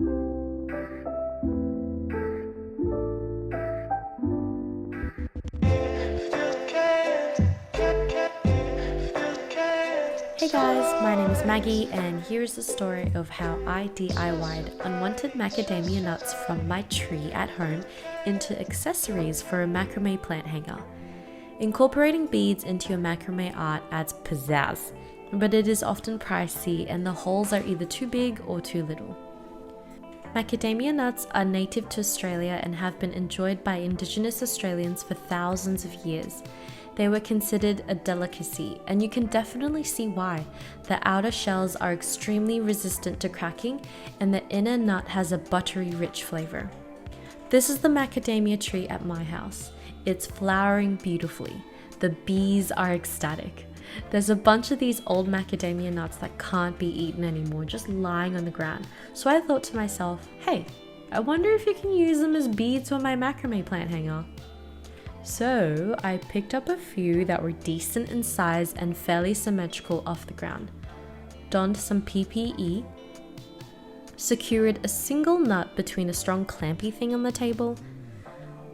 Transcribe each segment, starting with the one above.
Hey guys, my name is Maggie and here's the story of how I DIY'd unwanted macadamia nuts from my tree at home into accessories for a macrame plant hanger. Incorporating beads into your macrame art adds pizzazz, but it is often pricey and the holes are either too big or too little. Macadamia nuts are native to Australia and have been enjoyed by Indigenous Australians for thousands of years. They were considered a delicacy, and you can definitely see why. The outer shells are extremely resistant to cracking, and the inner nut has a buttery rich flavor. This is the macadamia tree at my house. It's flowering beautifully. The bees are ecstatic. There's a bunch of these old macadamia nuts that can't be eaten anymore, just lying on the ground. So I thought to myself, hey, I wonder if you can use them as beads for my macrame plant hanger. So I picked up a few that were decent in size and fairly symmetrical off the ground, donned some PPE, secured a single nut between a strong clampy thing on the table.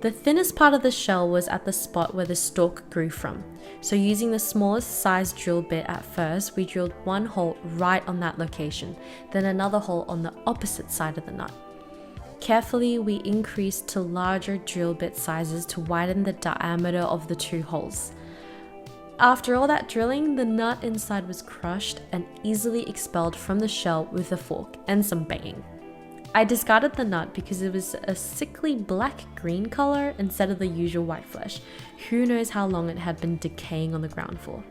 The thinnest part of the shell was at the spot where the stalk grew from, so using the smallest size drill bit at first, we drilled one hole right on that location, then another hole on the opposite side of the nut. Carefully, we increased to larger drill bit sizes to widen the diameter of the two holes. After all that drilling, the nut inside was crushed and easily expelled from the shell with a fork and some banging. I discarded the nut because it was a sickly black-green color instead of the usual white flesh. Who knows how long it had been decaying on the ground for.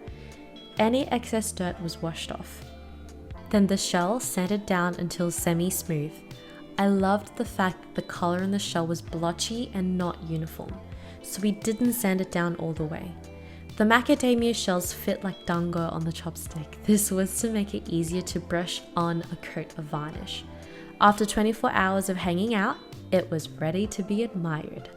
Any excess dirt was washed off. Then the shell sanded down until semi-smooth. I loved the fact that the color in the shell was blotchy and not uniform, so we didn't sand it down all the way. The macadamia shells fit like dango on the chopstick. This was to make it easier to brush on a coat of varnish. After 24 hours of hanging out, it was ready to be admired.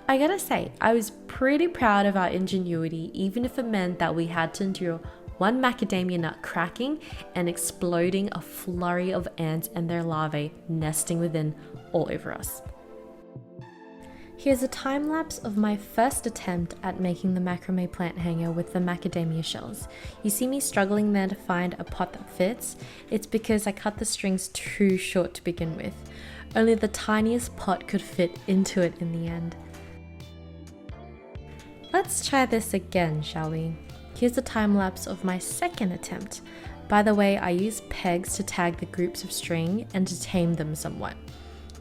I gotta say, I was pretty proud of our ingenuity, even if it meant that we had to endure one macadamia nut cracking and exploding, a flurry of ants and their larvae nesting within all over us. Here's a time lapse of my first attempt at making the macrame plant hanger with the macadamia shells. You see me struggling there to find a pot that fits? It's because I cut the strings too short to begin with. Only the tiniest pot could fit into it in the end. Let's try this again, shall we? Here's a time lapse of my second attempt. By the way, I used pegs to tag the groups of string and to tame them somewhat.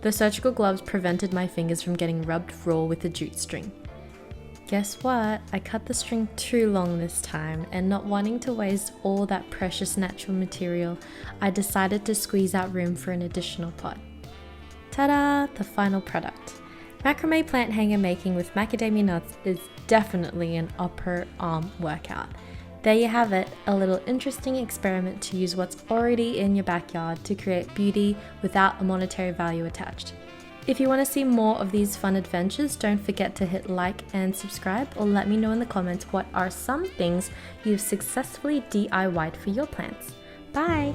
The surgical gloves prevented my fingers from getting rubbed raw with the jute string. Guess what? I cut the string too long this time, and not wanting to waste all that precious natural material, I decided to squeeze out room for an additional pot. Ta-da! The final product. Macrame plant hanger making with macadamia nuts is definitely an upper arm workout. There you have it, a little interesting experiment to use what's already in your backyard to create beauty without a monetary value attached. If you want to see more of these fun adventures, don't forget to hit like and subscribe, or let me know in the comments what are some things you've successfully DIY'd for your plants. Bye!